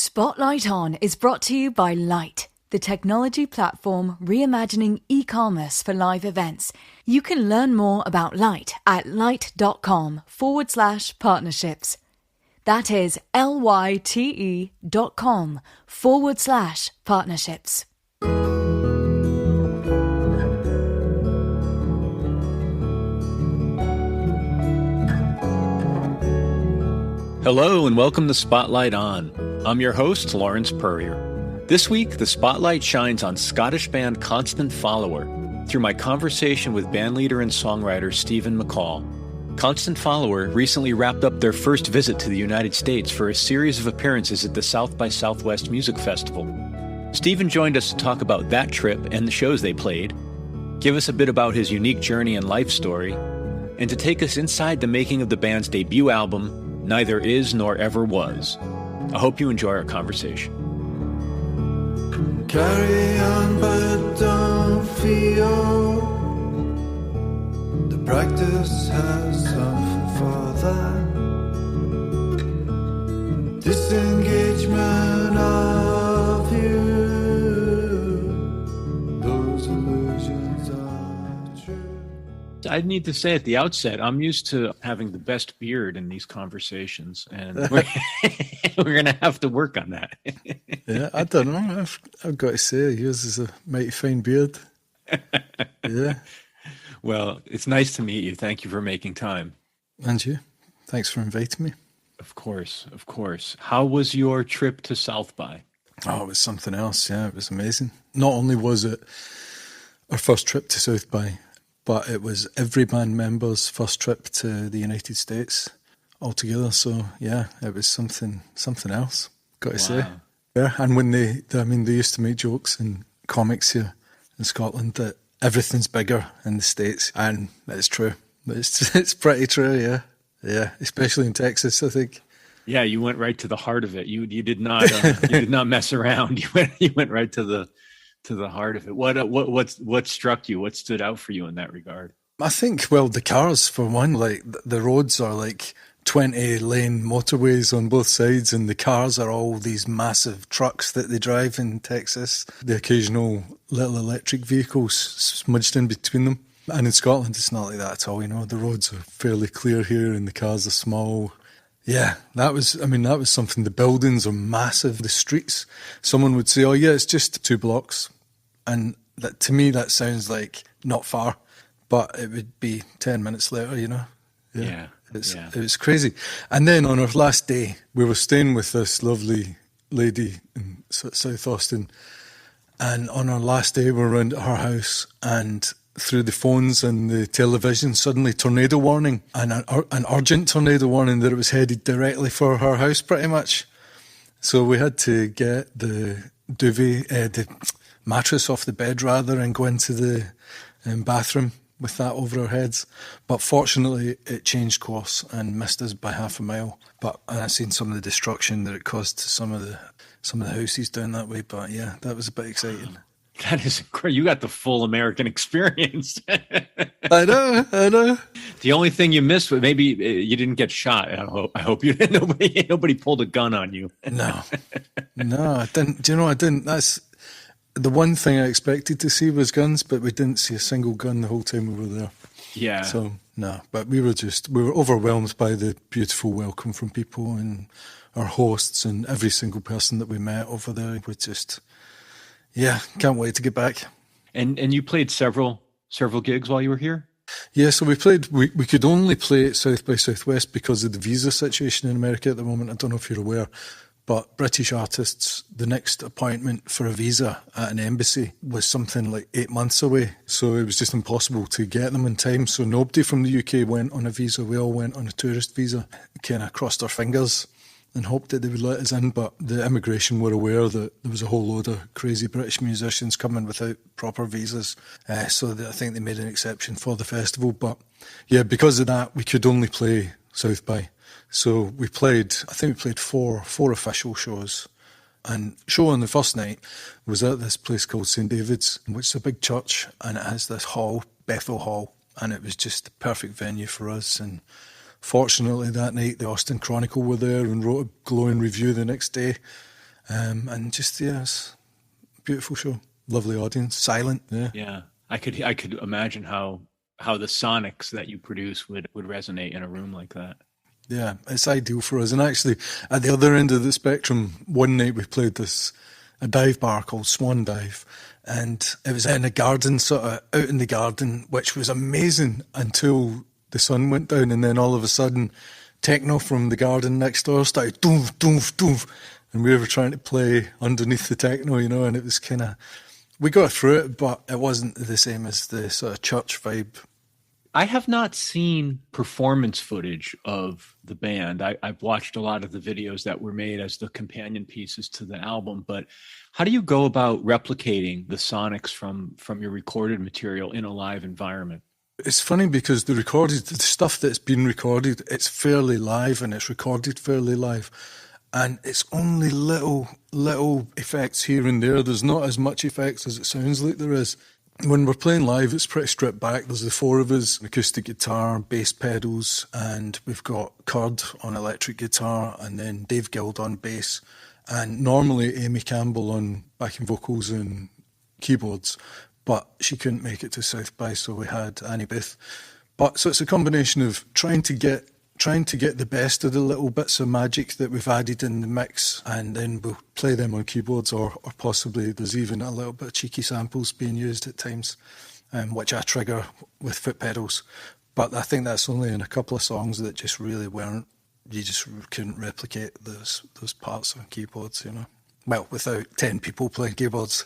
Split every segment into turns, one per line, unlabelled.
Spotlight On is brought to you by Light, the technology platform reimagining e-commerce for live events. You can learn more about Light at light.com/partnerships. That is lyte.com/partnerships.
Hello and welcome to Spotlight On. I'm your host, Lawrence Purrier. This week, the spotlight shines on Scottish band Constant Follower through my conversation with bandleader and songwriter Stephen McAll. Constant Follower recently wrapped up their first visit to the United States for a series of appearances at the South by Southwest Music Festival. Stephen joined us to talk about that trip and the shows they played, give us a bit about his unique journey and life story, and to take us inside the making of the band's debut album, Neither Is Nor Ever Was. I hope you enjoy our conversation.
Carry on, but don't feel. The practice has suffered for that. Disengagement of you. Those illusions are true.
I need to say at the outset, I'm used to having the best beard in these conversations, and we're going to have to work on that.
Yeah, I don't know. I've got to say, yours is a mighty fine beard. Yeah.
Well, it's nice to meet you. Thank you for making time.
And you. Thanks for inviting me.
Of course, of course. How was your trip to South by?
Oh, it was something else. Yeah, it was amazing. Not only was it our first trip to South by, but it was every band member's first trip to the United States altogether. So yeah, it was something else. Got to say. Yeah, and when they used to make jokes in comics here in Scotland that everything's bigger in the States, and it's true. It's pretty true. Yeah, especially in Texas, I think.
Yeah, you went right to the heart of it. You did not mess around. You went right to the heart of it. What struck you? What stood out for you in that regard?
I think, well, the cars for one. Like the roads are like 20-lane motorways on both sides, and the cars are all these massive trucks that they drive in Texas. The occasional little electric vehicles smudged in between them. And in Scotland, it's not like that at all. You know, the roads are fairly clear here, and the cars are small. Yeah, that was something. The buildings are massive. The streets, someone would say, "Oh yeah, it's just 2 blocks," and that, to me, that sounds like not far, but it would be 10 minutes later. You know.
Yeah.
It was crazy. And then on our last day, we were staying with this lovely lady in South Austin. And on our last day, we were around at her house, and through the phones and the television, suddenly tornado warning, and an urgent tornado warning that it was headed directly for her house pretty much. So we had to get the duvet, the mattress off the bed rather, and go into the bathroom with that over our heads. But fortunately it changed course and missed us by half a mile. And I've seen some of the destruction that it caused to some of the houses down that way. But yeah, that was a bit exciting.
That is incredible. You got the full American experience.
I know.
The only thing you missed was maybe you didn't get shot. I hope you didn't. Nobody pulled a gun on you.
No, I didn't. Do you know, I didn't. That's the one thing I expected to see was guns, but we didn't see a single gun the whole time we were there.
Yeah.
So, no, but we were overwhelmed by the beautiful welcome from people and our hosts and every single person that we met over there. We just, can't wait to get back.
And you played several gigs while you were here?
Yeah, so we could only play at South by Southwest because of the visa situation in America at the moment. I don't know if you're aware. But British artists, the next appointment for a visa at an embassy was something like 8 months away. So it was just impossible to get them in time. So nobody from the UK went on a visa. We all went on a tourist visa. Kind of crossed our fingers and hoped that they would let us in. But the immigration were aware that there was a whole load of crazy British musicians coming without proper visas. So I think they made an exception for the festival. But yeah, because of that, we could only play South by. So we played four official shows. And show on the first night was at this place called St. David's, which is a big church, and it has this hall, Bethel Hall, and it was just the perfect venue for us. And fortunately that night the Austin Chronicle were there and wrote a glowing review the next day. And just, yeah, it's a beautiful show. Lovely audience, silent. Yeah.
Yeah. I could imagine how the sonics that you produce would resonate in a room like that.
Yeah, it's ideal for us. And actually, at the other end of the spectrum, one night we played a dive bar called Swan Dive, and it was in a garden, sort of out in the garden, which was amazing until the sun went down, and then all of a sudden, techno from the garden next door started doof, doof, doof, and we were trying to play underneath the techno, and it was kind of, we got through it, but it wasn't the same as the sort of church vibe.
I have not seen performance footage of the band. I've watched a lot of the videos that were made as the companion pieces to the album, but how do you go about replicating the sonics from your recorded material in a live environment?
It's funny because the stuff that's been recorded, it's fairly live and it's recorded fairly live. And it's only little effects here and there. There's not as much effects as it sounds like there is. When we're playing live, it's pretty stripped back. There's the four of us, acoustic guitar, bass pedals, and we've got Curd on electric guitar, and then Dave Guild on bass, and normally Amy Campbell on backing vocals and keyboards, but she couldn't make it to South by, so we had Annie Booth. So it's a combination of trying to get the best of the little bits of magic that we've added in the mix, and then we'll play them on keyboards, or possibly there's even a little bit of cheeky samples being used at times, which I trigger with foot pedals. But I think that's only in a couple of songs that just really weren't, you just couldn't replicate those parts on keyboards, Well, without 10 people playing keyboards.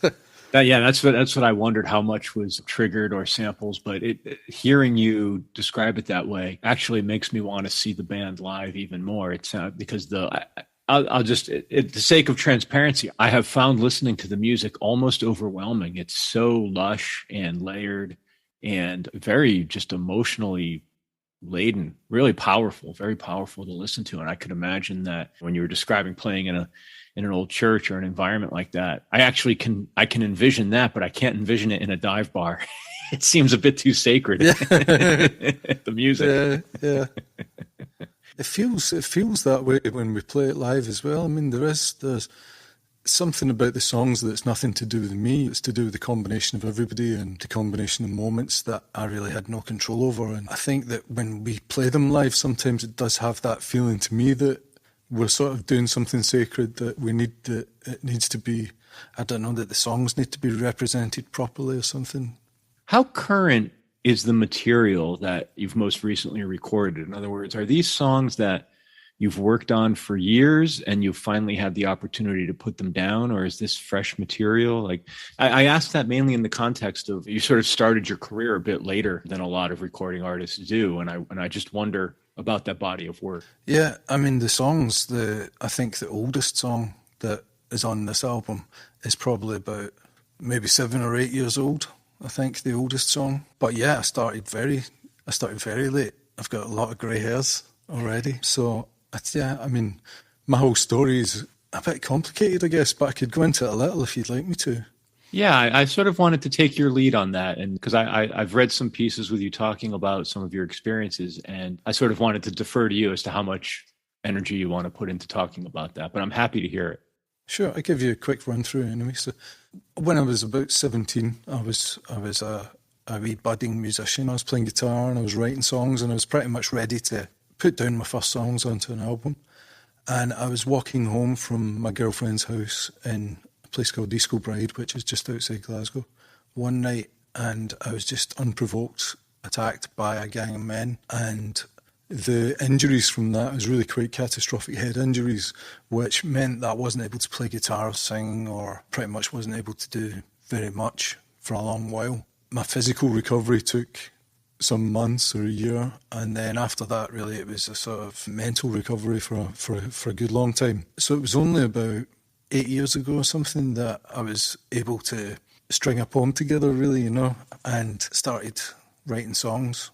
That's what I wondered, how much was triggered or samples, but hearing you describe it that way actually makes me want to see the band live even more. It's because I'll just, at the sake of transparency, I have found listening to the music almost overwhelming. It's so lush and layered and very just emotionally laden, really powerful, very powerful to listen to. And I could imagine that when you were describing playing in an old church or an environment like that, I can envision that, but I can't envision it in a dive bar. It seems a bit too sacred. Yeah. The music.
Yeah. It feels that way when we play it live as well. I mean, there's something about the songs that's nothing to do with me. It's to do with the combination of everybody and the combination of moments that I really had no control over. And I think that when we play them live, sometimes it does have that feeling to me that we're sort of doing something sacred, that it needs to be, I don't know, that the songs need to be represented properly or something.
How current is the material that you've most recently recorded? In other words, are these songs that you've worked on for years and you finally had the opportunity to put them down, or is this fresh material? Like, I ask that mainly in the context of you sort of started your career a bit later than a lot of recording artists do, and I just wonder about that body of work.
Yeah, I mean, the songs, I think the oldest song that is on this album is probably about maybe 7 or 8 years old, I think, the oldest song. But yeah, I started very late. I've got a lot of grey hairs already. So, I mean, my whole story is a bit complicated, I guess, but I could go into it a little if you'd like me to.
Yeah, I sort of wanted to take your lead on that, and because I've read some pieces with you talking about some of your experiences, and I sort of wanted to defer to you as to how much energy you want to put into talking about that, but I'm happy to hear it.
Sure, I'll give you a quick run through anyway. So when I was about 17, I was a wee budding musician. I was playing guitar and I was writing songs, and I was pretty much ready to put down my first songs onto an album. And I was walking home from my girlfriend's house in a place called Disco Bride, which is just outside Glasgow, one night, and I was just unprovoked attacked by a gang of men, and the injuries from that was really quite catastrophic head injuries, which meant that I wasn't able to play guitar or sing, or pretty much wasn't able to do very much for a long while. My physical recovery took some months or a year, and then after that really it was a sort of mental recovery for a good long time. So it was only about 8 years ago or something that I was able to string a poem together, really, and started writing songs.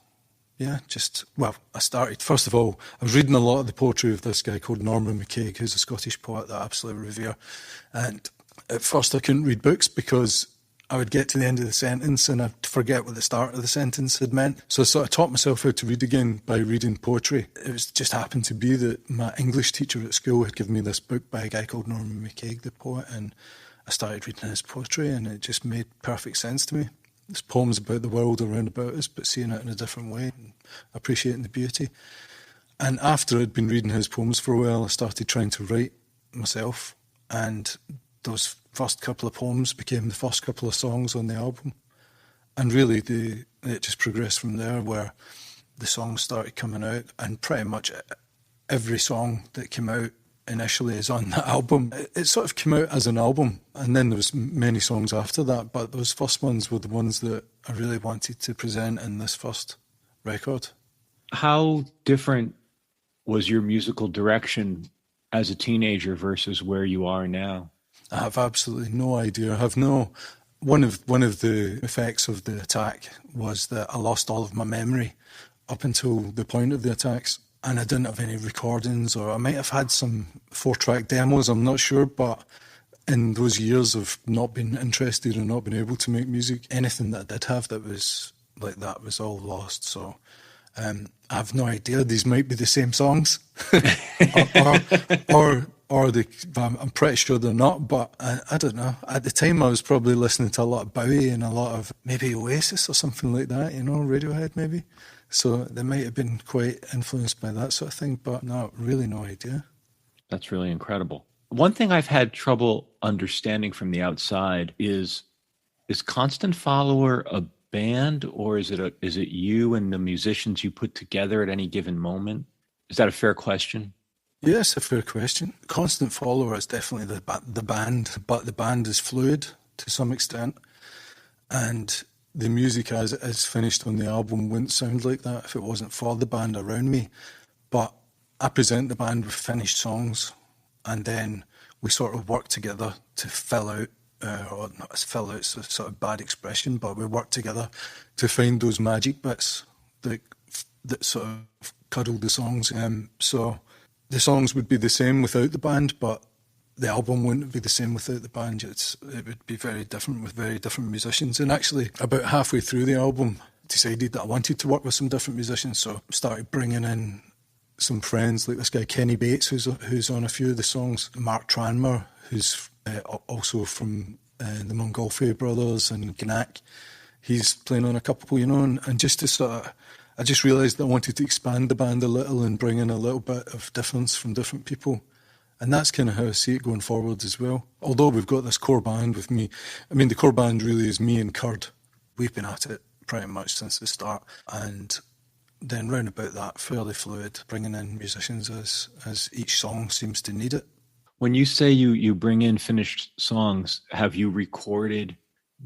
Yeah, first of all, I was reading a lot of the poetry of this guy called Norman McCaig, who's a Scottish poet that I absolutely revere. And at first I couldn't read books because I would get to the end of the sentence and I'd forget what the start of the sentence had meant. So I sort of taught myself how to read again by reading poetry. It was just happened to be that my English teacher at school had given me this book by a guy called Norman McCaig, the poet, and I started reading his poetry and it just made perfect sense to me. It's poems about the world around about us, but seeing it in a different way and appreciating the beauty. And after I'd been reading his poems for a while, I started trying to write myself, and those first couple of poems became the first couple of songs on the album. And really, it just progressed from there, where the songs started coming out, and pretty much every song that came out initially is on that album. It sort of came out as an album, and then there was many songs after that, but those first ones were the ones that I really wanted to present in this first record.
How different was your musical direction as a teenager versus where you are now?
I have absolutely no idea. I have no. One of the effects of the attack was that I lost all of my memory up until the point of the attacks, and I didn't have any recordings, or I might have had some 4-track demos, I'm not sure, but in those years of not being interested and not being able to make music, anything that I did have that was like that was all lost. So I have no idea. These might be the same songs, or they, I'm pretty sure they're not, but I don't know. At the time, I was probably listening to a lot of Bowie and a lot of maybe Oasis or something like that, Radiohead maybe. So they might have been quite influenced by that sort of thing, but really no idea.
That's really incredible. One thing I've had trouble understanding from the outside is Constant Follower a band, or is it you and the musicians you put together at any given moment? Is that a fair question?
Yes, a fair question. Constant Follower is definitely the band, but the band is fluid to some extent, and the music as it is finished on the album wouldn't sound like that if it wasn't for the band around me. But I present the band with finished songs, and then we sort of work together to fill out, or not fill out, it's a sort of bad expression, but we work together to find those magic bits that sort of cuddle the songs. So the songs would be the same without the band, but the album wouldn't be the same without the band. It would be very different with very different musicians. And actually, about halfway through the album, decided that I wanted to work with some different musicians, so started bringing in some friends, like this guy Kenny Bates, who's on a few of the songs, Mark Tranmere, who's also from the Montgolfier Brothers and Gnac. He's playing on a couple, and just to sort of, I just realised that I wanted to expand the band a little and bring in a little bit of difference from different people. And that's kind of how I see it going forward as well. Although we've got this core band with me. I mean, the core band really is me and Kurd. We've been at it pretty much since the start. And then round about that, fairly fluid, bringing in musicians as each song seems to need it.
When you say you bring in finished songs, have you recorded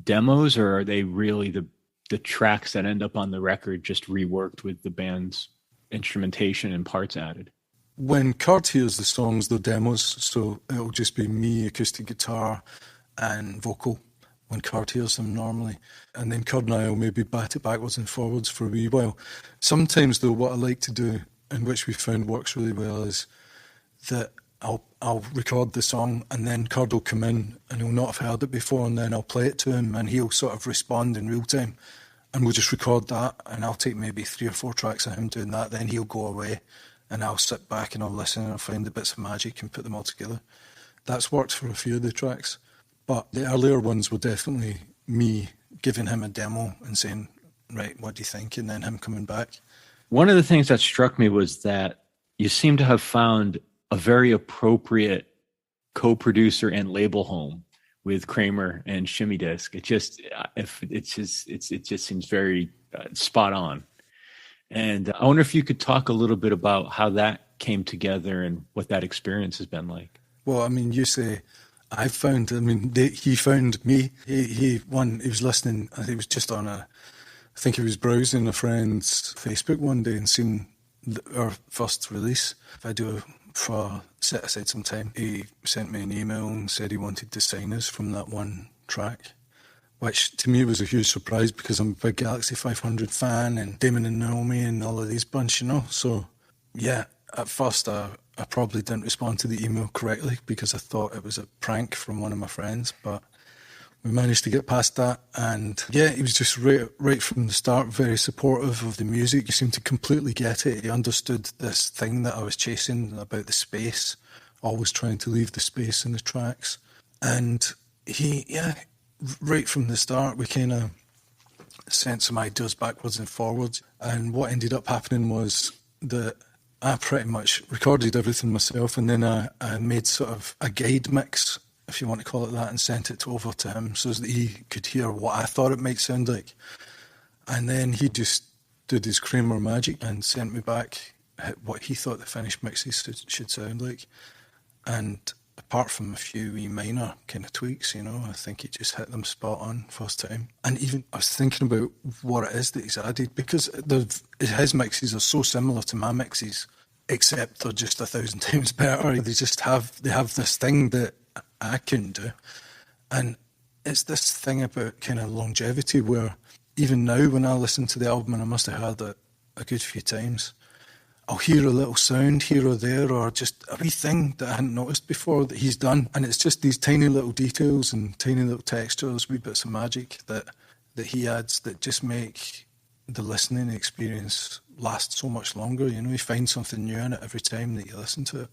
demos, or are they really the tracks that end up on the record just reworked with the band's instrumentation and parts added?
When Kurt hears the songs, they're demos, so it'll just be me, acoustic guitar and vocal when Kurt hears them normally. And then Kurt and I will maybe bat it backwards and forwards for a wee while. Sometimes, though, what I like to do, and which we found works really well, is that I'll record the song and then Kurt will come in and he'll not have heard it before, and then I'll play it to him and he'll sort of respond in real time. And we'll just record that, and I'll take maybe 3 or 4 tracks of him doing that, then he'll go away. And I'll sit back and I'll listen and I'll find the bits of magic and put them all together. That's worked for a few of the tracks. But the earlier ones were definitely me giving him a demo and saying, right, what do you think? And then him coming back.
One of the things that struck me was that you seem to have found a very appropriate co-producer and label home with Kramer and Shimmy Disc. It just seems very spot on. And I wonder if you could talk a little bit about how that came together and what that experience has been like.
Well, I mean, you say he found me. He was listening, I think it was just I think he was browsing a friend's Facebook one day and seen our first release video for Set Aside Some Time. He sent me an email and said he wanted to sign us from that one track, which to me was a huge surprise because I'm a big Galaxie 500 fan and Damon and Naomi and all of these bunch, So, yeah, at first I probably didn't respond to the email correctly because I thought it was a prank from one of my friends. But we managed to get past that. And yeah, he was just right from the start very supportive of the music. He seemed to completely get it. He understood this thing that I was chasing about the space, always trying to leave the space in the tracks. And right from the start, we kind of sent some ideas backwards and forwards. And what ended up happening was that I pretty much recorded everything myself, and then I made sort of a guide mix, if you want to call it that, and sent it over to him so that he could hear what I thought it might sound like. And then he just did his Kramer magic and sent me back what he thought the finished mixes should sound like. And apart from a few wee minor kind of tweaks, I think he just hit them spot on first time. And even I was thinking about what it is that he's added, because his mixes are so similar to my mixes, except they're just 1,000 times better. They have this thing that I couldn't do. And it's this thing about kind of longevity where even now when I listen to the album, and I must have heard it a good few times, I'll hear a little sound here or there, or just a wee thing that I hadn't noticed before that he's done. And it's just these tiny little details and tiny little textures, wee bits of magic that he adds that just make the listening experience last so much longer. You find something new in it every time that you listen to it.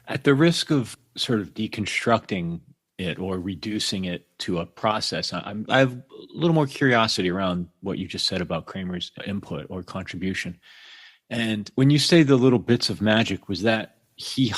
At the risk of sort of deconstructing it or reducing it to a process, I have a little more curiosity around what you just said about Kramer's input or contribution. And when you say the little bits of magic, was that he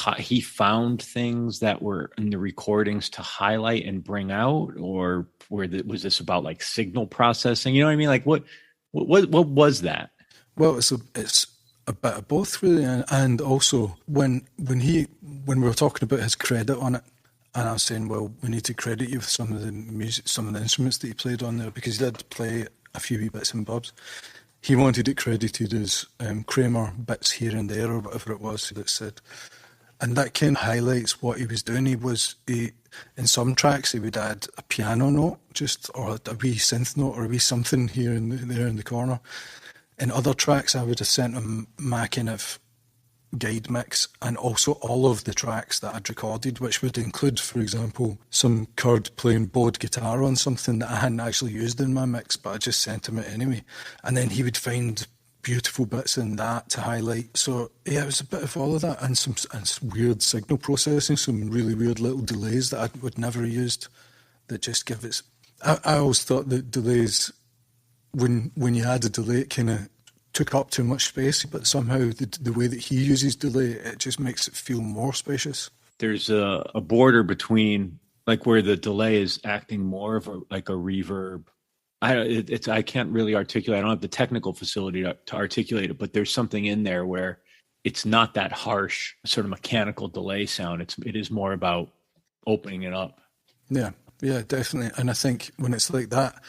found things that were in the recordings to highlight and bring out, or was this about like signal processing? You know what I mean? Like what was that?
Well, it's a bit of both, really, and also when we were talking about his credit on it, and I was saying, well, we need to credit you with some of the music, some of the instruments that he played on there, because he did play a few wee bits and bobs. He wanted it credited as Kramer bits here and there, or whatever it was that said. And that kind of highlights what he was doing. In some tracks, he would add a piano note, or a wee synth note, or a wee something here and there in the corner. In other tracks, I would have sent him my kind of guide mix, and also all of the tracks that I'd recorded, which would include, for example, some Kurd playing bowed guitar on something that I hadn't actually used in my mix, but I just sent him it anyway. And then he would find beautiful bits in that to highlight. So yeah, it was a bit of all of that, and some weird signal processing, some really weird little delays that I would never have used, that just give it. I always thought that delays, when you add a delay, it kind of took up too much space, but somehow the way that he uses delay, it just makes it feel more spacious.
There's a border between like where the delay is acting more of like a reverb. I can't really articulate. I don't have the technical facility to articulate it, but there's something in there where it's not that harsh sort of mechanical delay sound. It is more about opening it up.
Yeah, definitely. And I think when it's like that,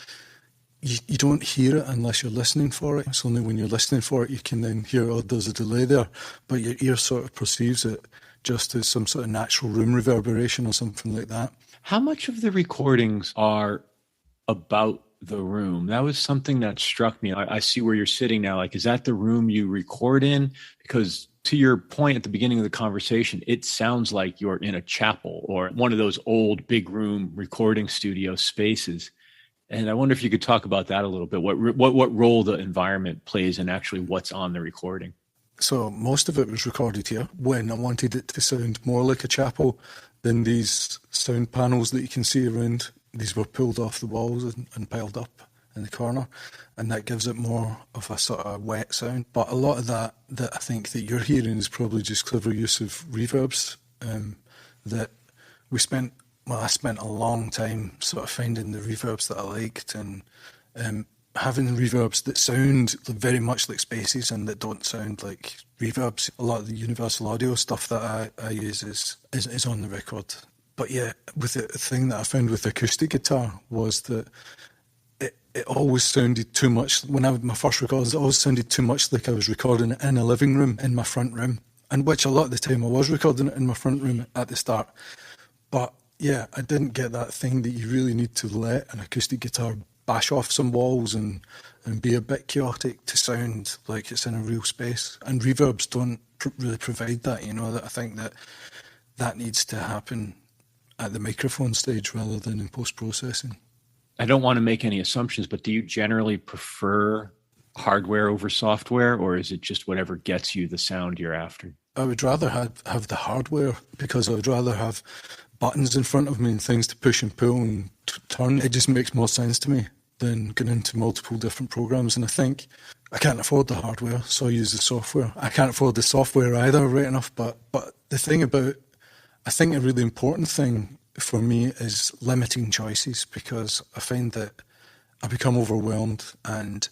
you don't hear it unless you're listening for it. It's only when you're listening for it you can then hear, oh, there's a delay there. But your ear sort of perceives it just as some sort of natural room reverberation or something like that.
How much of the recordings are about the room? That was something that struck me. I see where you're sitting now. Like, is that the room you record in? Because to your point at the beginning of the conversation, it sounds like you're in a chapel or one of those old big room recording studio spaces. And I wonder if you could talk about that a little bit. What role the environment plays in actually what's on the recording?
So most of it was recorded here when I wanted it to sound more like a chapel than these sound panels that you can see around. These were pulled off the walls and piled up in the corner, and that gives it more of a sort of wet sound. But a lot of that I think that you're hearing is probably just clever use of reverbs that I spent a long time sort of finding the reverbs that I liked, and having reverbs that sound very much like spaces and that don't sound like reverbs. A lot of the Universal Audio stuff that I use is on the record. But yeah, with the thing that I found with acoustic guitar was that it always sounded too much. When I had my first recordings, it always sounded too much like I was recording it in a living room in my front room, and which a lot of the time I was recording it in my front room at the start. But yeah, I didn't get that thing that you really need to let an acoustic guitar bash off some walls and be a bit chaotic to sound like it's in a real space. And reverbs don't really provide that, that I think that needs to happen at the microphone stage rather than in post-processing.
I don't want to make any assumptions, but do you generally prefer hardware over software, or is it just whatever gets you the sound you're after?
I would rather have the hardware, because I would rather have buttons in front of me and things to push and pull and turn. It just makes more sense to me than going into multiple different programs. And I think I can't afford the hardware, so I use the software. I can't afford the software either, right enough. But the thing about, I think a really important thing for me is limiting choices, because I find that I become overwhelmed, and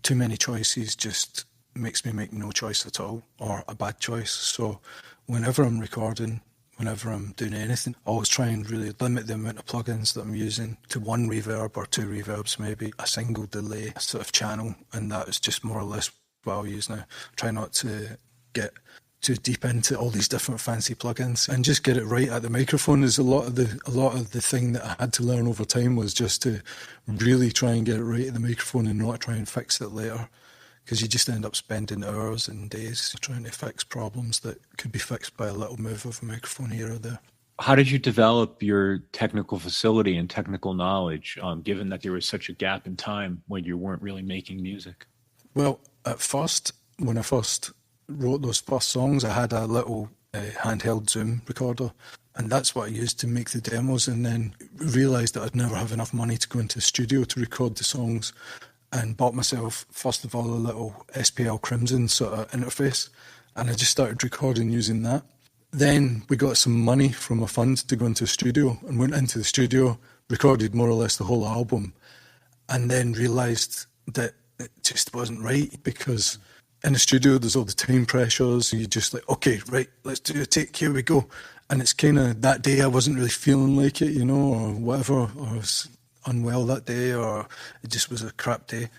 too many choices just makes me make no choice at all, or a bad choice. So whenever I'm recording, whenever I'm doing anything, I always try and really limit the amount of plugins that I'm using to one reverb or two reverbs, maybe a single delay sort of channel, and that is just more or less what I'll use now. Try not to get too deep into all these different fancy plugins, and just get it right at the microphone. Is a lot of the thing that I had to learn over time, was just to really try and get it right at the microphone and not try and fix it later. Because you just end up spending hours and days trying to fix problems that could be fixed by a little move of a microphone here or there.
How did you develop your technical facility and technical knowledge, given that there was such a gap in time when you weren't really making music?
Well, at first, when I first wrote those first songs, I had a little handheld Zoom recorder, and that's what I used to make the demos, and then realised that I'd never have enough money to go into the studio to record the songs, and bought myself, first of all, a little SPL Crimson sort of interface, and I just started recording using that. Then we got some money from a fund to go into the studio, and went into the studio, recorded more or less the whole album, and then realised that it just wasn't right, because in the studio there's all the time pressures, and you're just like, okay, right, let's do a take, here we go. And it's kind of, that day I wasn't really feeling like it, or whatever, or I was unwell that day, or it just was a crap day,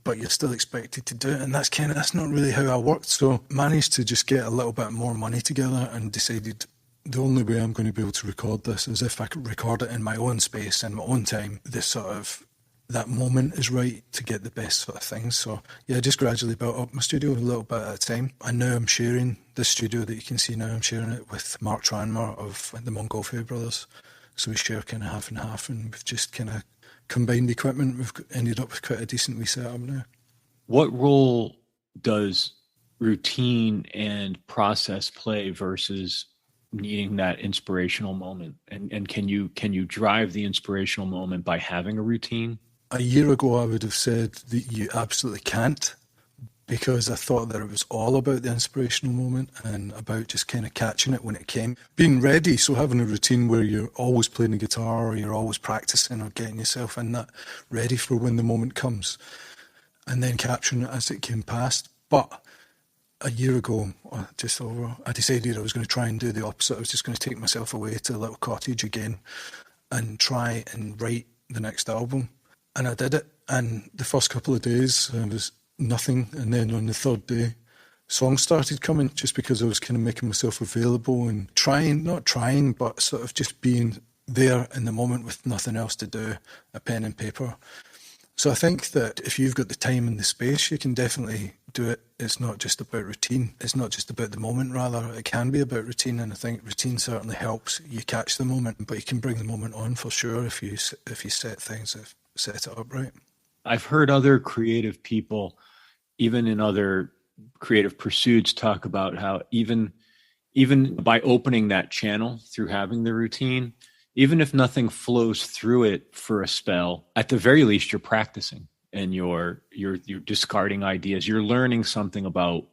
but you're still expected to do it, and that's not really how I worked. So managed to just get a little bit more money together, and decided the only way I'm going to be able to record this is if I could record it in my own space, in my own time. This sort of, that moment is right to get the best sort of things. So yeah, I just gradually built up my studio a little bit at a time, and now I'm sharing this studio that you can see now. I'm sharing it with Mark Tranmere of the Montgolfier brothers. So we share kind of half and half, and we've just kind of combined equipment. We've ended up with quite a decent wee setup now.
What role does routine and process play versus needing that inspirational moment? And can you drive the inspirational moment by having a routine?
A year ago, I would have said that you absolutely can't, because I thought that it was all about the inspirational moment and about just kind of catching it when it came. Being ready, so having a routine where you're always playing the guitar, or you're always practicing, or getting yourself in that, ready for when the moment comes, and then capturing it as it came past. But a year ago, just over, I decided I was going to try and do the opposite. I was just going to take myself away to a little cottage again and try and write the next album. And I did it, and the first couple of days I was nothing, and then on the third day songs started coming, just because I was kind of making myself available and not trying, but sort of just being there in the moment with nothing else to do, a pen and paper. So I think that if you've got the time and the space, you can definitely do it. It's not just about routine, it's not just about the moment, rather it can be about routine, and I think routine certainly helps you catch the moment, but you can bring the moment on for sure if you set it up right.
I've heard other creative people, even in other creative pursuits, talk about how even by opening that channel through having the routine, even if nothing flows through it for a spell, at the very least you're practicing, and you're discarding ideas. You're learning something about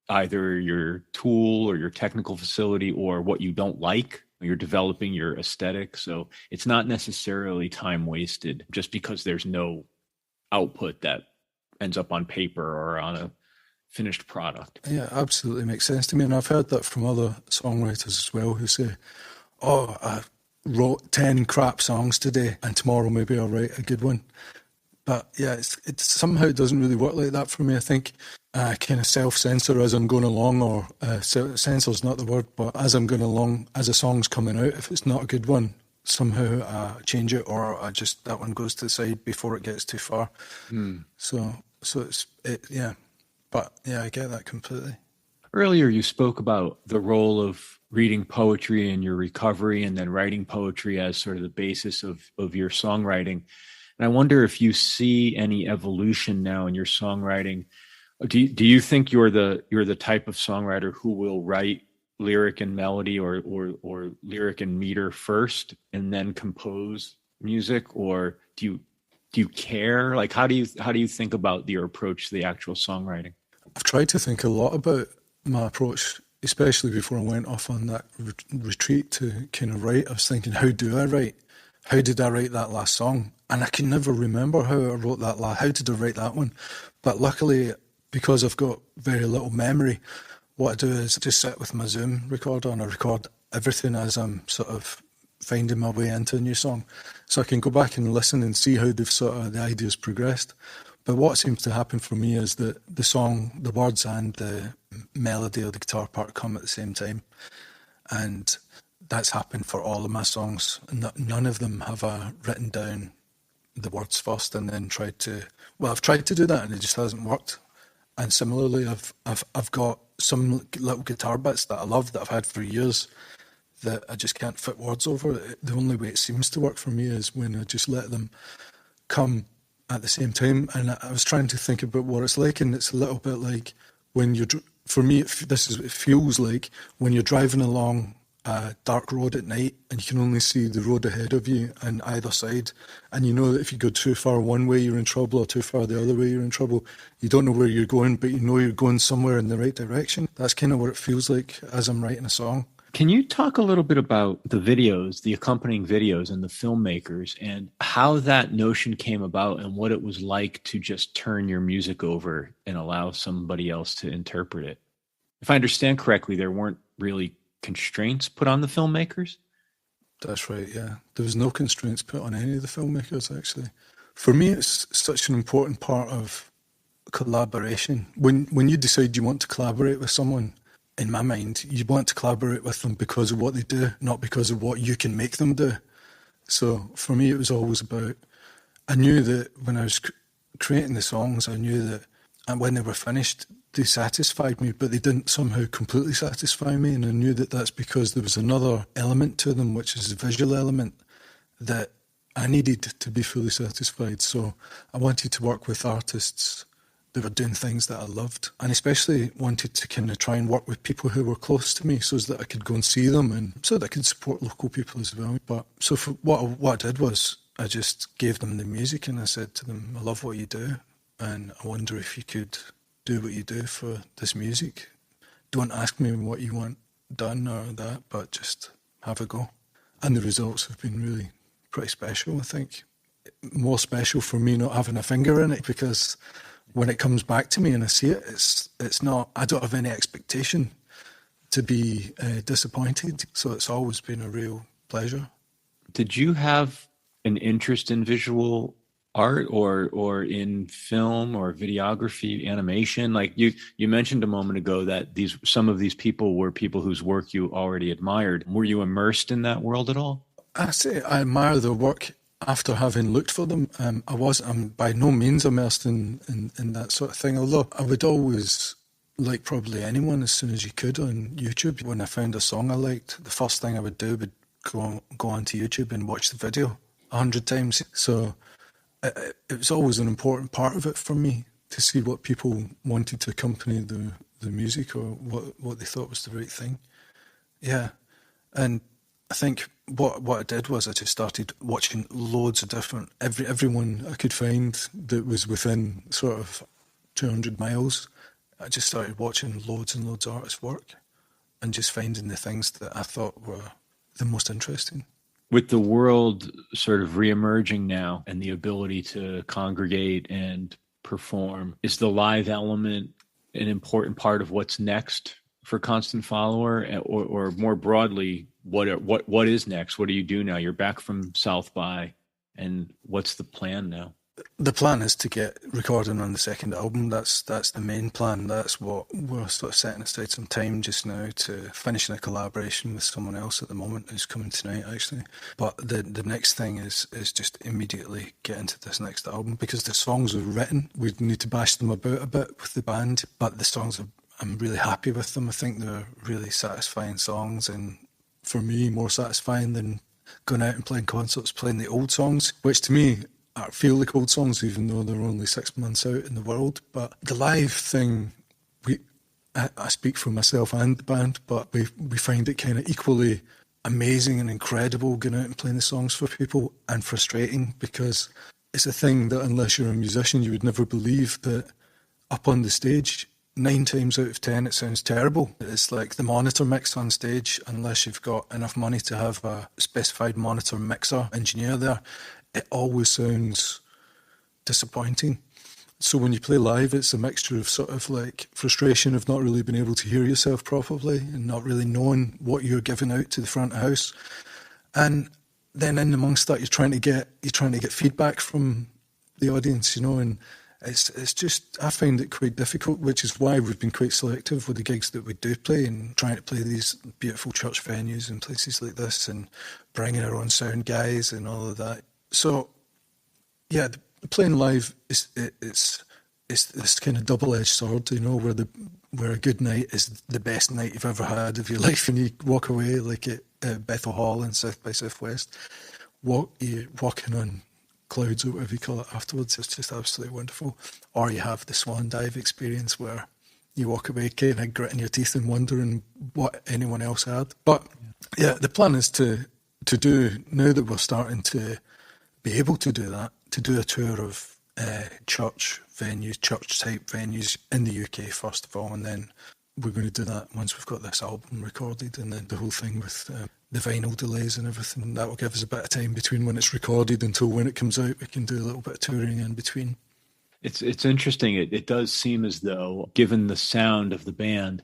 either your tool or your technical facility, or what you don't like. You're developing your aesthetic. So it's not necessarily time wasted just because there's no output that ends up on paper or on a finished product.
Yeah, absolutely makes sense to me. And I've heard that from other songwriters as well, who say, oh, I wrote 10 crap songs today, and tomorrow maybe I'll write a good one. But yeah, it somehow doesn't really work like that for me. I think I kind of self-censor as I'm going along, or censor's not the word, but as I'm going along, as a song's coming out, if it's not a good one, somehow I change it, or that one goes to the side before it gets too far. So yeah. But yeah, I get that completely.
Earlier you spoke about the role of reading poetry and your recovery, and then writing poetry as sort of the basis of your songwriting. And I wonder if you see any evolution now in your songwriting. Do you think you're the type of songwriter who will write lyric and melody or lyric and meter first and then compose music, or do you care? Like, how do you think about your approach to the actual songwriting?
I've tried to think a lot about my approach, especially before I went off on that retreat to kind of write. I was thinking, how do I write? How did I write that last song? And I can never remember how I wrote that last. How did I write that one? But luckily, because I've got very little memory, what I do is just sit with my Zoom recorder and I record everything as I'm sort of finding my way into a new song. So I can go back and listen and see how the ideas progressed. But what seems to happen for me is that the song, the words and the melody of the guitar part come at the same time. And that's happened for all of my songs. None of them have I written down the words first and then tried to do that and it just hasn't worked. And similarly, I've got some little guitar bits that I love that I've had for years that I just can't fit words over. The only way it seems to work for me is when I just let them come at the same time. And I was trying to think about what it's like, and it's a little bit like when for me, it feels like when you're driving along a dark road at night and you can only see the road ahead of you and either side, and you know that if you go too far one way you're in trouble or too far the other way you're in trouble. You don't know where you're going, but you know you're going somewhere in the right direction. That's kind of what it feels like as I'm writing a song.
Can you talk a little bit about the videos, the accompanying videos and the filmmakers, and how that notion came about and what it was like to just turn your music over and allow somebody else to interpret it? If I understand correctly, there weren't really constraints put on the filmmakers?
That's right, yeah. There was no constraints put on any of the filmmakers, actually. For me, it's such an important part of collaboration. When you decide you want to collaborate with someone, in my mind, you want to collaborate with them because of what they do, not because of what you can make them do. So for me, it was always about, I knew that when I was creating the songs, I knew that when they were finished, they satisfied me, but they didn't somehow completely satisfy me. And I knew that that's because there was another element to them, which is the visual element, that I needed to be fully satisfied. So I wanted to work with artists that were doing things that I loved, and especially wanted to kind of try and work with people who were close to me so that I could go and see them and so that I could support local people as well. But so for what I did was I just gave them the music and I said to them, I love what you do and I wonder if you could do what you do for this music. Don't ask me what you want done or that, but just have a go. And the results have been really pretty special, I think. More special for me not having a finger in it, because when it comes back to me and I see it, it's not, I don't have any expectation to be disappointed. So it's always been a real pleasure.
Did you have an interest in visual art or in film or videography, animation? Like you mentioned a moment ago that some of these people were people whose work you already admired. Were you immersed in that world at all?
I say I admire their work after having looked for them. I'm by no means immersed in that sort of thing, although I would always, like probably anyone, as soon as you could on YouTube, when I found a song I liked, the first thing I would do would go onto YouTube and watch the video 100 times. So it was always an important part of it for me to see what people wanted to accompany the music or what they thought was the right thing. Yeah, and I think what I did was I just started watching loads of different, everyone I could find that was within sort of 200 miles. I just started watching loads and loads of artists' work and just finding the things that I thought were the most interesting.
With the world sort of reemerging now and the ability to congregate and perform, is the live element an important part of what's next for Constant Follower, or more broadly, what is next? What do you do now? You're back from South by, and what's the plan now?
The plan is to get recording on the second album. That's the main plan. That's what we're sort of setting aside some time just now to finishing a collaboration with someone else at the moment who's coming tonight, actually. But the next thing is just immediately get into this next album, because the songs are written. We need to bash them about a bit with the band, but the songs I'm really happy with them. I think they're really satisfying songs, and for me, more satisfying than going out and playing concerts, playing the old songs, which to me feel like old songs, even though they're only 6 months out in the world. But the live thing, I speak for myself and the band, but we find it kind of equally amazing and incredible going out and playing the songs for people, and frustrating, because it's a thing that unless you're a musician, you would never believe that up on the stage, 9 times out of 10, it sounds terrible. It's like the monitor mix on stage, unless you've got enough money to have a specified monitor mixer engineer there, it always sounds disappointing. So when you play live, it's a mixture of sort of like frustration of not really being able to hear yourself properly and not really knowing what you're giving out to the front of house. And then in amongst that, you're trying to get feedback from the audience, and it's just, I find it quite difficult, which is why we've been quite selective with the gigs that we do play, and trying to play these beautiful church venues and places like this, and bringing our own sound guys and all of that. So yeah, playing live is this kind of double-edged sword, where a good night is the best night you've ever had of your life, and you walk away like at Bethel Hall in South by Southwest, you're walking on clouds or whatever you call it afterwards. It's just absolutely wonderful. Or you have the swan dive experience where you walk away kind of gritting your teeth and wondering what anyone else had. But yeah, the plan is to do, now that we're starting to be able to do that, to do a tour of church type venues in the UK first of all, and then we're going to do that once we've got this album recorded, and then the whole thing with the vinyl delays and everything, that will give us a bit of time between when it's recorded until when it comes out. We can do a little bit of touring in between.
It's interesting. It does seem as though, given the sound of the band,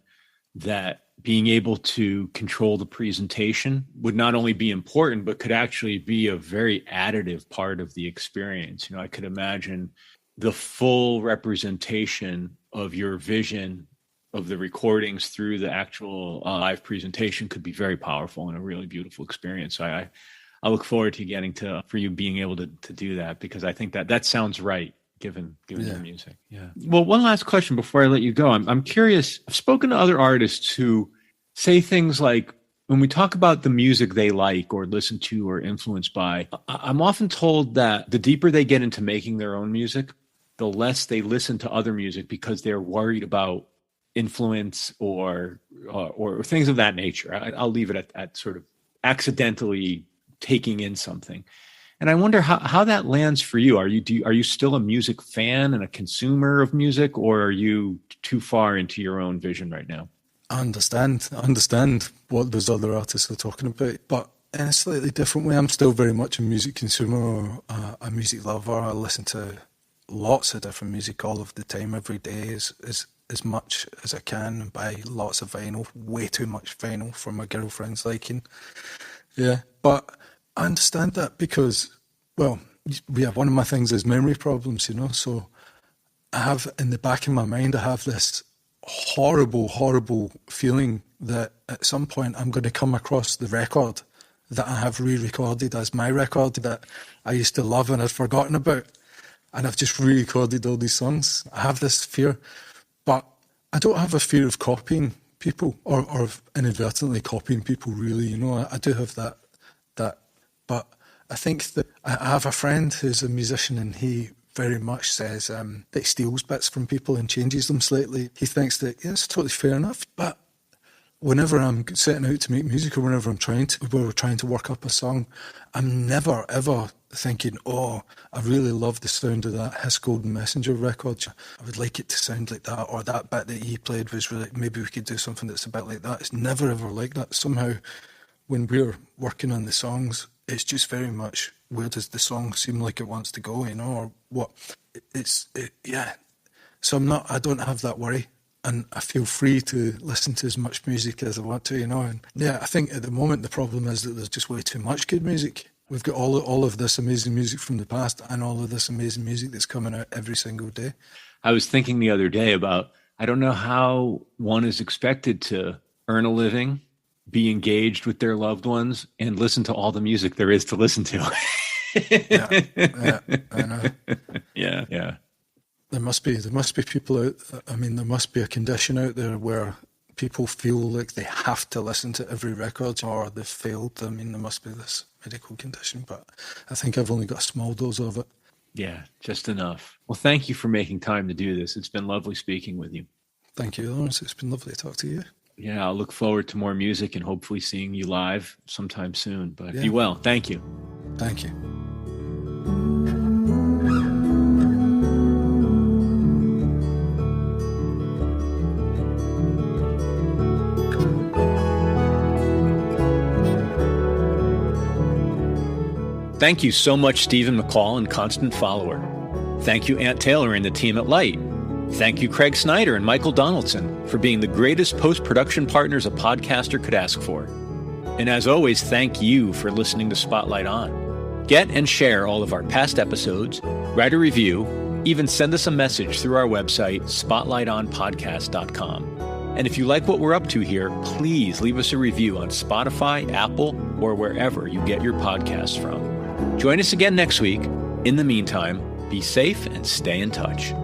that being able to control the presentation would not only be important, but could actually be a very additive part of the experience. I could imagine the full representation of your vision of the recordings through the actual live presentation could be very powerful and a really beautiful experience. So I look forward to for you being able to do that, because I think that sounds right given your music. Yeah. Well, one last question before I let you go. I'm curious. I've spoken to other artists who say things like, when we talk about the music they like or listen to or influenced by, I'm often told that the deeper they get into making their own music, the less they listen to other music, because they're worried about influence or things of that nature. I'll leave it at sort of accidentally taking in something. And I wonder how that lands for you. Are you still a music fan and a consumer of music, or are you too far into your own vision right now?
I understand what those other artists are talking about, but in a slightly different way. I'm still very much a music consumer, or a music lover. I listen to lots of different music all of the time, every day, as much as I can, and buy lots of vinyl, way too much vinyl for my girlfriend's liking. Yeah, but I understand that because, well, one of my things is memory problems, so I have, in the back of my mind, I have this horrible feeling that at some point I'm going to come across the record that I have re-recorded as my record that I used to love and I'd forgotten about, and I've just re-recorded all these songs. I have this fear, but I don't have a fear of copying people or of inadvertently copying people, really. I do have that, but I think that I have a friend who's a musician, and he very much says that he steals bits from people and changes them slightly. He thinks that, it's totally fair enough, but whenever I'm setting out to make music, or whenever we're trying to work up a song, I'm never ever thinking, I really love the sound of that His Golden Messenger record. I would like it to sound like that, or that bit that he played was really, maybe we could do something that's a bit like that. It's never ever like that. Somehow, when we're working on the songs, it's just very much, where does the song seem like it wants to go, or what? So I don't have that worry, and I feel free to listen to as much music as I want to, And I think at the moment the problem is that there's just way too much good music. We've got all of this amazing music from the past, and all of this amazing music that's coming out every single day.
I was thinking the other day about, I don't know how one is expected to earn a living, be engaged with their loved ones, and listen to all the music there is to listen to.
Yeah, I know.
Yeah.
There must be people out. I mean, there must be a condition out there where people feel like they have to listen to every record or they've failed. I mean, there must be this medical condition, but I think I've only got a small dose of it.
Yeah, just enough. Well, thank you for making time to do this. It's been lovely speaking with you.
Thank you, Lawrence. It's been lovely to talk to you.
Yeah, I'll look forward to more music and hopefully seeing you live sometime soon. But be well. Thank you.
Thank you.
Thank you so much, Stephen McAll and Constant Follower. Thank you, Ant Taylor and the team at Light. Thank you, Craig Snyder and Michael Donaldson, for being the greatest post-production partners a podcaster could ask for. And as always, thank you for listening to Spotlight On. Get and share all of our past episodes, write a review, even send us a message through our website, spotlightonpodcast.com. And if you like what we're up to here, please leave us a review on Spotify, Apple, or wherever you get your podcasts from. Join us again next week. In the meantime, be safe and stay in touch.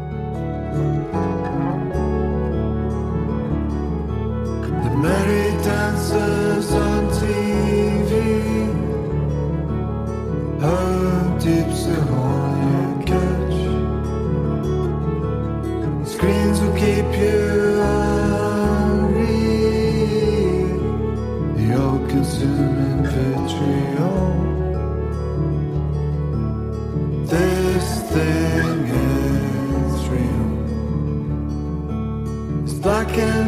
The merry dancers on TV, how deep's the hole you catch? Screens will keep you unreal, the all-consuming vitriol. This thing is real. It's black and